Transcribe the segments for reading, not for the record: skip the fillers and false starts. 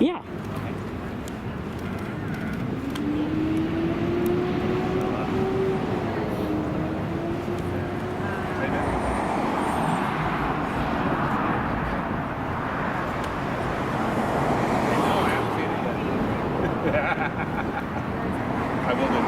Yeah. I will do.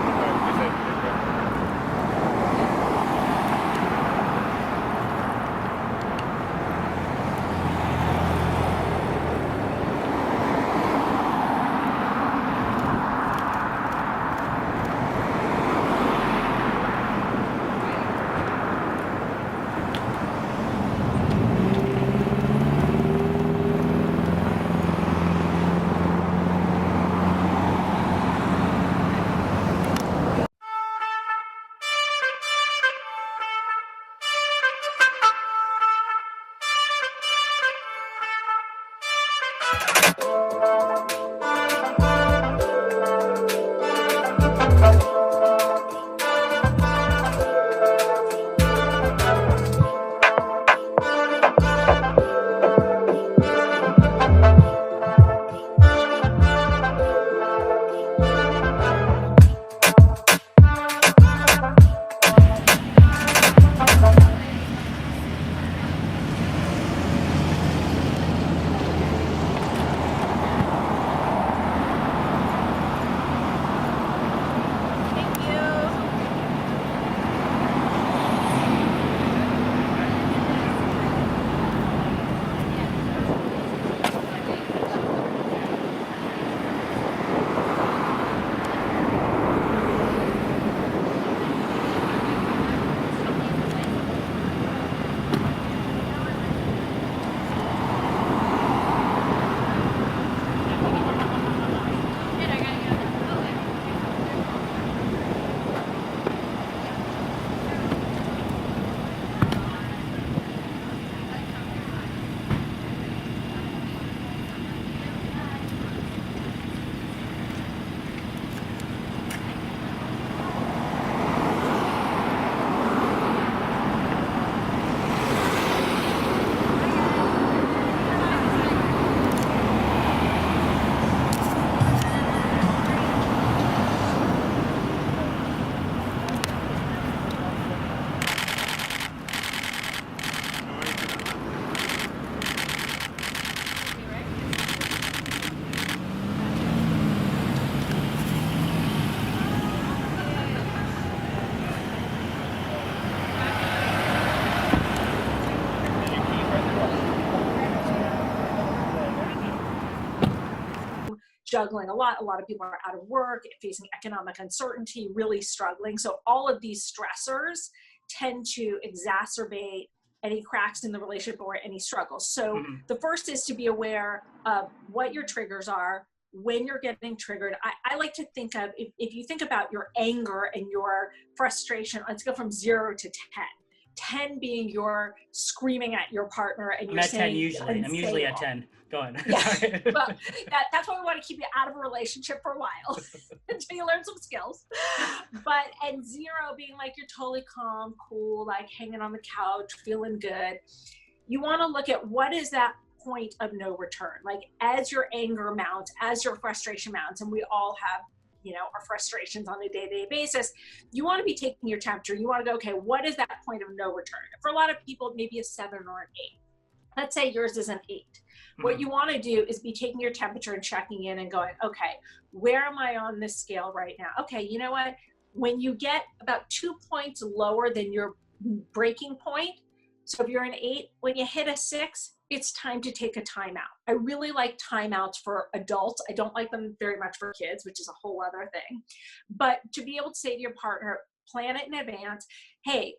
Juggling a lot of people are out of work, facing economic uncertainty, really struggling. So all of these stressors tend to exacerbate any cracks in the relationship or any struggles. So the first is to be aware of what your triggers are, when you're getting triggered. I like to think of, if you think about your anger and your frustration, let's go from 0 to 10. 10 being you're screaming at your partner and you're saying 10 usually. I'm usually at 10. Go on. Yeah. Well, that's why we want to keep you out of a relationship for a while until you learn some skills. And 0 being like you're totally calm, cool, like hanging on the couch, feeling good. You want to look at what is that point of no return. Like as your anger mounts, as your frustration mounts, and we all have, our frustrations on a day-to-day basis, you want to be taking your temperature. You want to go, okay, what is that point of no return? For a lot of people, maybe a 7 or an 8. Let's say yours is an 8. What you want to do is be taking your temperature and checking in and going, okay, where am I on this scale right now? Okay, you know what? When you get about 2 points lower than your breaking point, so if you're an 8, when you hit a 6, it's time to take a timeout. I really like timeouts for adults. I don't like them very much for kids, which is a whole other thing. But to be able to say to your partner, plan it in advance, hey,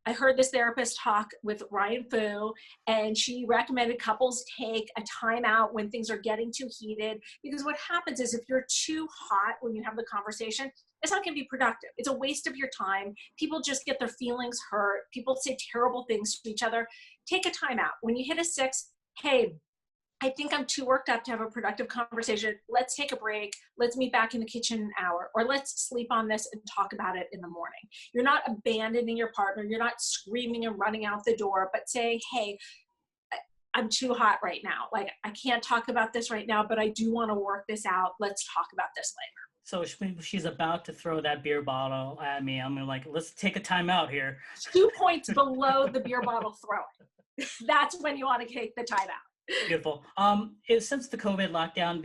I heard this therapist talk with Ryan Fu, and she recommended couples take a timeout when things are getting too heated. Because what happens is if you're too hot when you have the conversation, it's not going to be productive. It's a waste of your time. People just get their feelings hurt. People say terrible things to each other. Take a timeout. When you hit a 6, hey, I think I'm too worked up to have a productive conversation. Let's take a break. Let's meet back in the kitchen an hour, or let's sleep on this and talk about it in the morning. You're not abandoning your partner. You're not screaming and running out the door, but say, hey, I'm too hot right now. Like, I can't talk about this right now, but I do want to work this out. Let's talk about this later. So she's about to throw that beer bottle at me. I'm like, let's take a time out here. 2 points below the beer bottle throwing. That's when you want to take the time out. Beautiful. Since the COVID lockdown,